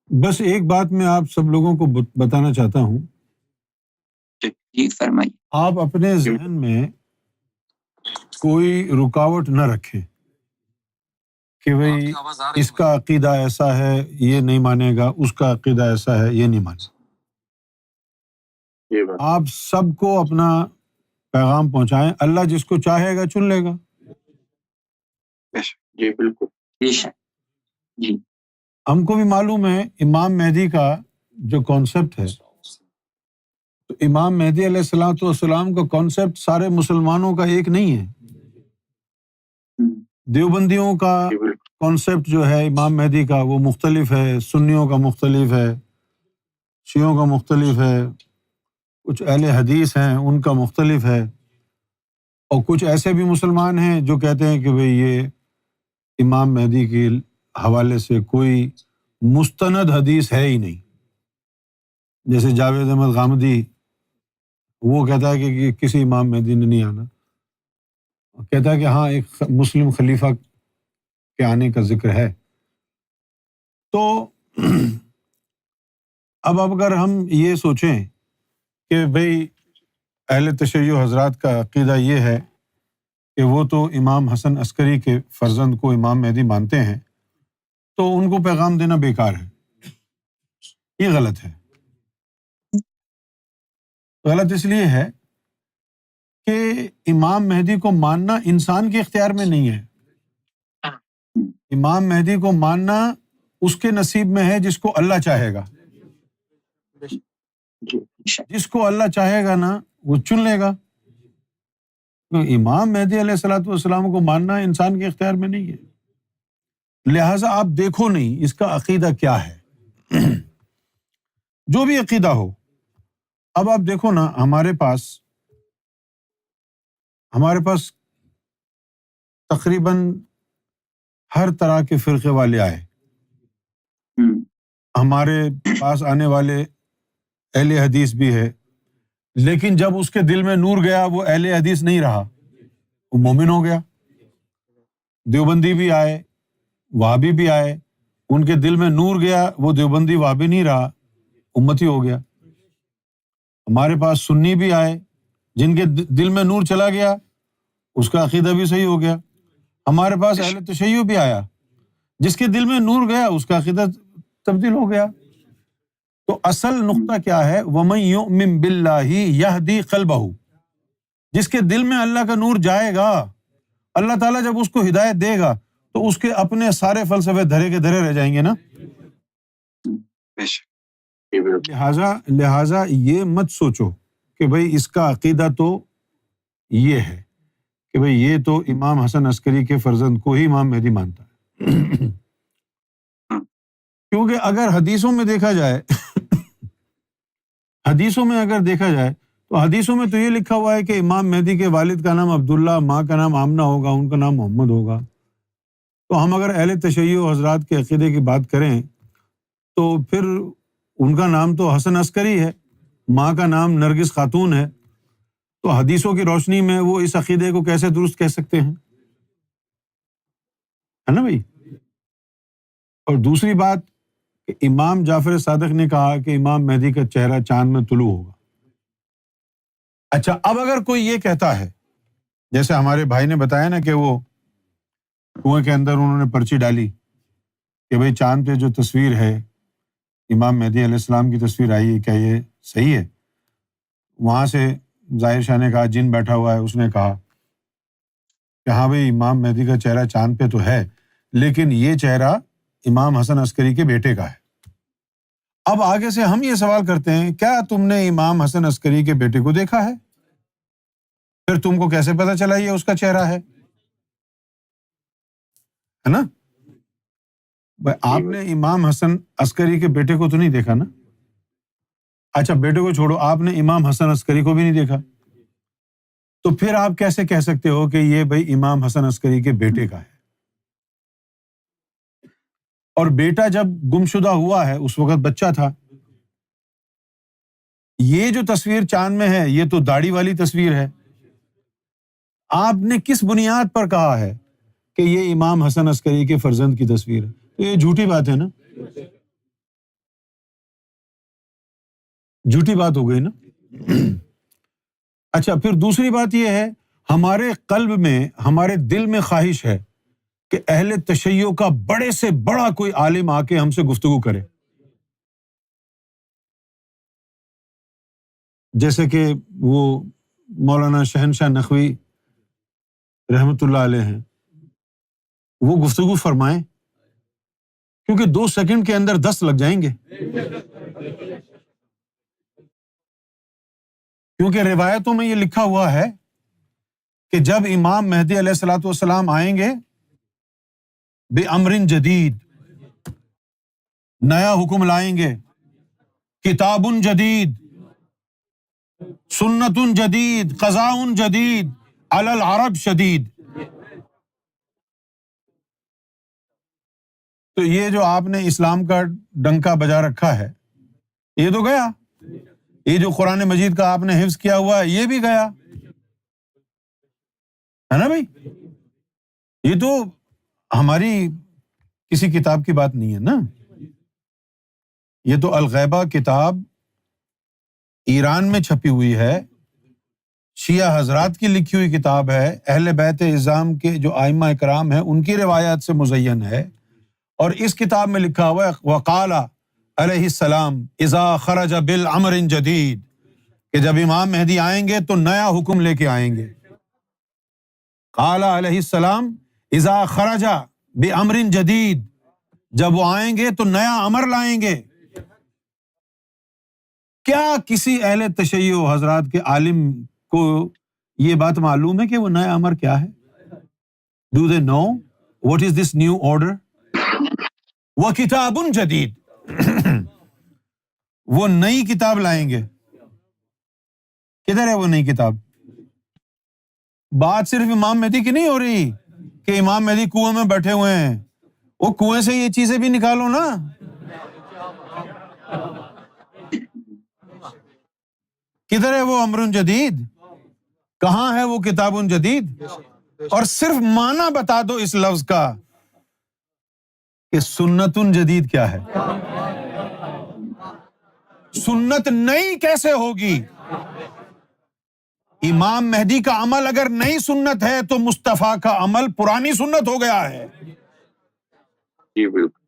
بس ایک بات میں آپ سب لوگوں کو بتانا چاہتا ہوں، جی فرمائیے۔ آپ اپنے ذہن میں کوئی رکاوٹ نہ رکھیں کہ بھئی اس کا عقیدہ ایسا ہے یہ نہیں مانے گا، اس کا عقیدہ ایسا ہے یہ نہیں مانے گا۔ آپ سب کو اپنا پیغام پہنچائیں، اللہ جس کو چاہے گا چن لے گا۔ جی بالکل، بے شک۔ جی ہم کو بھی معلوم ہے امام مہدی کا جو کانسیپٹ ہے، تو امام مہدی علیہ الصلوۃ والسلام کا کانسیپٹ سارے مسلمانوں کا ایک نہیں ہے۔ دیوبندیوں کا کانسیپٹ جو ہے امام مہدی کا وہ مختلف ہے، سنیوں کا مختلف ہے، شیعوں کا مختلف ہے، کچھ اہل حدیث ہیں ان کا مختلف ہے، اور کچھ ایسے بھی مسلمان ہیں جو کہتے ہیں کہ بھئی یہ امام مہدی کے حوالے سے کوئی مستند حدیث ہے ہی نہیں۔ جیسے جاوید احمد غامدی، وہ کہتا ہے کہ کسی امام مہدی نے نہیں آنا، کہتا ہے کہ ہاں ایک مسلم خلیفہ کے آنے کا ذکر ہے۔ تو اب اگر ہم یہ سوچیں کہ بھئی اہل تشیع حضرات کا عقیدہ یہ ہے کہ وہ تو امام حسن عسکری کے فرزند کو امام مہدی مانتے ہیں، تو ان کو پیغام دینا بیکار ہے، یہ غلط ہے۔ غلط اس لیے ہے کہ امام مہدی کو ماننا انسان کے اختیار میں نہیں ہے۔ امام مہدی کو ماننا اس کے نصیب میں ہے جس کو اللہ چاہے گا۔ جس کو اللہ چاہے گا نا وہ چن لے گا۔ امام مہدی علیہ الصلوۃ والسلام کو ماننا انسان کے اختیار میں نہیں ہے، لہٰذا آپ دیکھو نہیں اس کا عقیدہ کیا ہے، جو بھی عقیدہ ہو۔ اب آپ دیکھو نا، ہمارے پاس تقریباً ہر طرح کے فرقے والے آئے۔ ہمارے پاس آنے والے اہل حدیث بھی ہے، لیکن جب اس کے دل میں نور گیا وہ اہل حدیث نہیں رہا، وہ مومن ہو گیا۔ دیوبندی بھی آئے، وہابی بھی آئے، ان کے دل میں نور گیا، وہ دیوبندی وہابی نہیں رہا، امتی ہو گیا۔ ہمارے پاس سنی بھی آئے، جن کے دل میں نور چلا گیا اس کا عقیدہ بھی صحیح ہو گیا۔ ہمارے پاس اہل تشیع بھی آیا، جس کے دل میں نور گیا اس کا عقیدہ تبدیل ہو گیا۔ تو اصل نقطہ کیا ہے؟ وَمَن يُؤْمِن بِاللَّهِ يَهْدِي قَلْبَهُ، جس کے دل میں اللہ کا نور جائے گا، اللہ تعالیٰ جب اس کو ہدایت دے گا تو اس کے اپنے سارے فلسفے دھرے کے دھرے رہ جائیں گے نا۔ لہٰذا یہ مت سوچو کہ بھئی اس کا عقیدہ تو یہ ہے کہ بھئی یہ تو امام حسن عسکری کے فرزند کو ہی امام مہدی مانتا ہے۔ کیونکہ اگر حدیثوں میں دیکھا جائے تو حدیثوں میں تو یہ لکھا ہوا ہے کہ امام مہدی کے والد کا نام عبداللہ، ماں کا نام آمنہ ہوگا، ان کا نام محمد ہوگا۔ تو ہم اگر اہل تشیع حضرات کے عقیدے کی بات کریں تو پھر ان کا نام تو حسن عسکری ہے، ماں کا نام نرگس خاتون ہے، تو حدیثوں کی روشنی میں وہ اس عقیدے کو کیسے درست کہہ سکتے ہیں؟ ہے نا بھائی؟ اور دوسری بات کہ امام جعفر صادق نے کہا کہ امام مہدی کا چہرہ چاند میں طلوع ہوگا۔ اچھا، اب اگر کوئی یہ کہتا ہے، جیسے ہمارے بھائی نے بتایا نا کہ وہ کنویں کے اندر انہوں نے پرچی ڈالی کہ بھئی چاند پہ جو تصویر ہے امام مہدی علیہ السلام کی تصویر آئی ہے، کیا یہ صحیح ہے؟ وہاں سے ظاہر شاہ نے کہا، جن بیٹھا ہوا ہے اس نے کہا کہ ہاں بھئی امام مہدی کا چہرہ چاند پہ تو ہے، لیکن یہ چہرہ امام حسن عسکری کے بیٹے کا ہے۔ اب آگے سے ہم یہ سوال کرتے ہیں، کیا تم نے امام حسن عسکری کے بیٹے کو دیکھا ہے؟ پھر تم کو کیسے پتا چلا یہ اس کا چہرہ ہے نا؟ آپ نے امام حسن عسکری کے بیٹے کو تو نہیں دیکھا نا؟ اچھا بیٹے کو چھوڑو، آپ نے امام حسن عسکری کو بھی نہیں دیکھا، تو پھر آپ کیسے کہہ سکتے ہو کہ یہ بھائی امام حسن عسکری کے بیٹے کا ہے؟ اور بیٹا جب گمشدہ ہوا ہے اس وقت بچہ تھا۔ یہ جو تصویر چاند میں ہے یہ تو داڑھی والی تصویر ہے۔ آپ نے کس بنیاد پر کہا ہے کہ یہ امام حسن عسکری کے فرزند کی تصویر ہے؟ یہ جھوٹی بات ہے نا، جھوٹی بات ہو گئی نا۔ اچھا، پھر دوسری بات یہ ہے، ہمارے قلب میں، ہمارے دل میں خواہش ہے کہ اہل تشیع کا بڑے سے بڑا کوئی عالم آ کے ہم سے گفتگو کرے، جیسے کہ وہ مولانا شہنشاہ نقوی رحمۃ اللہ علیہ ہیں، وہ گفتگو فرمائیں، کیونکہ 2 سیکنڈ کے اندر 10 لگ جائیں گے، کیونکہ روایتوں میں یہ لکھا ہوا ہے کہ جب امام مہدی علیہ الصلوۃ والسلام آئیں گے، بِأَمْرٍ جدید، نیا حکم لائیں گے، کتاب جدید، سنت جدید، قضاء جدید، علی العرب شدید۔ تو یہ جو آپ نے اسلام کا ڈنکا بجا رکھا ہے، یہ تو گیا، یہ جو قرآن مجید کا آپ نے حفظ کیا ہوا ہے، یہ بھی گیا ہے نا بھائی۔ یہ تو ہماری کسی کتاب کی بات نہیں ہے نا، یہ تو الغیبہ کتاب ایران میں چھپی ہوئی ہے، شیعہ حضرات کی لکھی ہوئی کتاب ہے، اہل بیت اعظام کے جو ائمہ اکرام ہیں ان کی روایات سے مزین ہے، اور اس کتاب میں لکھا ہوا ہے وقال علیہ السلام اذا خرج بالامر جدید، کہ جب امام مہدی آئیں گے تو نیا حکم لے کے آئیں گے۔ قال علیہ السلام اذا خرج بامر جدید، جب وہ آئیں گے تو نیا امر لائیں گے۔ کیا کسی اہل تشیع حضرات کے عالم کو یہ بات معلوم ہے کہ وہ نیا امر کیا ہے؟ Do they know what is this new order؟ وہ کتاب جدید، وہ نئی کتاب لائیں گے۔ کدھر ہے وہ نئی کتاب؟ بات صرف امام مہدی کی نہیں ہو رہی کہ امام مہدی کنویں میں بیٹھے ہوئے ہیں، وہ کنویں سے یہ چیزیں بھی نکالو نا۔ کدھر ہے وہ امر جدید؟ کہاں ہے وہ کتاب جدید؟ اور صرف معنی بتا دو اس لفظ کا کہ سنت جدید کیا ہے؟ سنت نئی کیسے ہوگی؟ امام مہدی کا عمل اگر نئی سنت ہے تو مصطفیٰ کا عمل پرانی سنت ہو گیا ہے۔ جی بالکل۔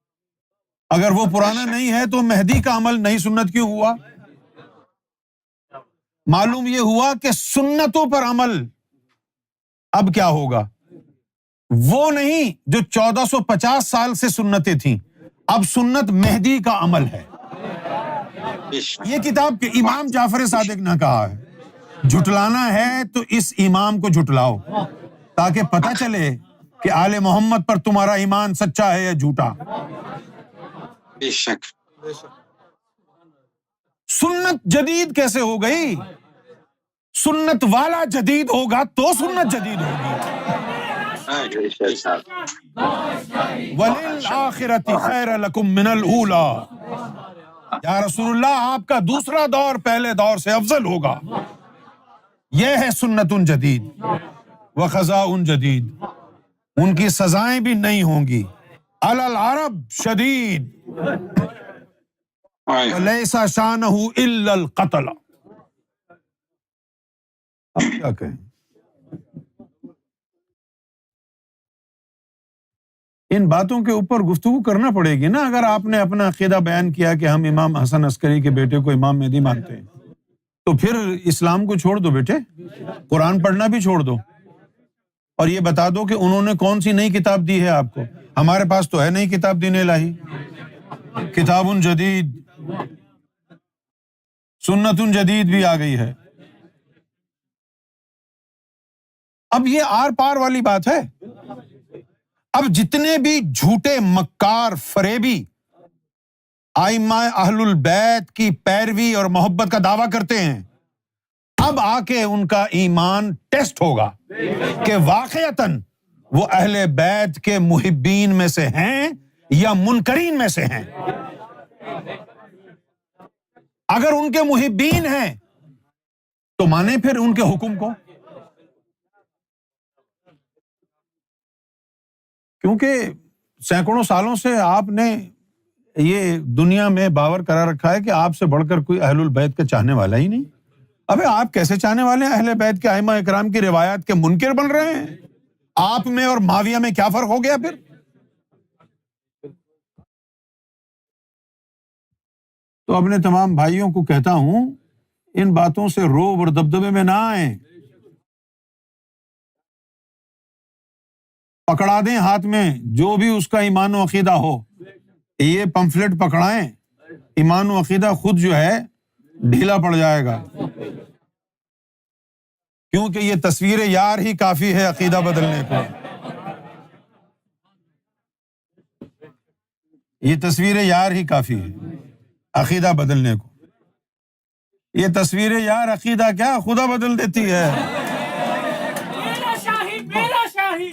اگر وہ پرانا نہیں ہے تو مہدی کا عمل نئی سنت کیوں ہوا؟ معلوم یہ ہوا کہ سنتوں پر عمل اب کیا ہوگا، وہ نہیں جو 1450 سال سے سنتیں تھیں، اب سنت مہدی کا عمل ہے۔ یہ کتاب کے امام جعفر صادق نے کہا ہے، جھٹلانا ہے تو اس امام کو جھٹلاؤ تاکہ پتہ چلے کہ آل محمد پر تمہارا ایمان سچا ہے یا جھوٹا۔ بے شک۔ سنت جدید کیسے ہو گئی؟ سنت والا جدید ہوگا تو سنت جدید ہوگی۔ وَلِلْآخِرَةِ خَيْرٌ لَكُم مِّنَ الْأُولَىٰ، یا رسول اللہ آپ کا دوسرا دور پہلے دور سے افضل ہوگا۔ یہ ہے سنت جدید وقضاء جدید، ان کی سزائیں بھی نہیں ہوں گی۔ علی العرب شدید ولیس شانہ الا القتل۔ اب کیا کہیں، ان باتوں کے اوپر گفتگو کرنا پڑے گی نا۔ اگر آپ نے اپنا عقیدہ بیان کیا کہ ہم امام حسن عسکری کے بیٹے کو امام مہدی مانتے ہیں، تو پھر اسلام کو چھوڑ دو بیٹے، قرآن پڑھنا بھی چھوڑ دو، اور یہ بتا دو کہ انہوں نے کون سی نئی کتاب دی ہے آپ کو۔ ہمارے پاس تو ہے نئی کتاب دین الہی، کتاب جدید، سنت جدید بھی آ گئی ہے۔ اب یہ آر پار والی بات ہے۔ اب جتنے بھی جھوٹے مکار فریبی ائمہ اہل البیت کی پیروی اور محبت کا دعویٰ کرتے ہیں، اب آ کے ان کا ایمان ٹیسٹ ہوگا کہ واقعتاً وہ اہل بیت کے محبین میں سے ہیں یا منکرین میں سے ہیں۔ اگر ان کے محبین ہیں تو مانیں پھر ان کے حکم کو، کیونکہ سینکڑوں سالوں سے آپ نے یہ دنیا میں باور کرا رکھا ہے کہ آپ سے بڑھ کر کوئی اہل البیت کے چاہنے والا ہی نہیں. ابے آپ کیسے چاہنے والے ہیں؟ اہل بیت کے ائمہ اکرام کی روایات کے منکر بن رہے ہیں. آپ میں اور معاویہ میں کیا فرق ہو گیا پھر؟ تو اپنے تمام بھائیوں کو کہتا ہوں ان باتوں سے روب اور دبدبے میں نہ آئیں. پکڑا دیں ہاتھ میں جو بھی اس کا ایمان و عقیدہ ہو. یہ پمفلٹ پکڑائیں، ایمان و عقیدہ خود جو ہے ڈھیلا پڑ جائے گا، کیونکہ یہ تصویر یار ہی کافی ہے عقیدہ بدلنے کو. یہ تصویر یار ہی کافی ہے عقیدہ بدلنے کو. یہ تصویر یار عقیدہ کیا خدا بدل دیتی ہے. میرا شاہی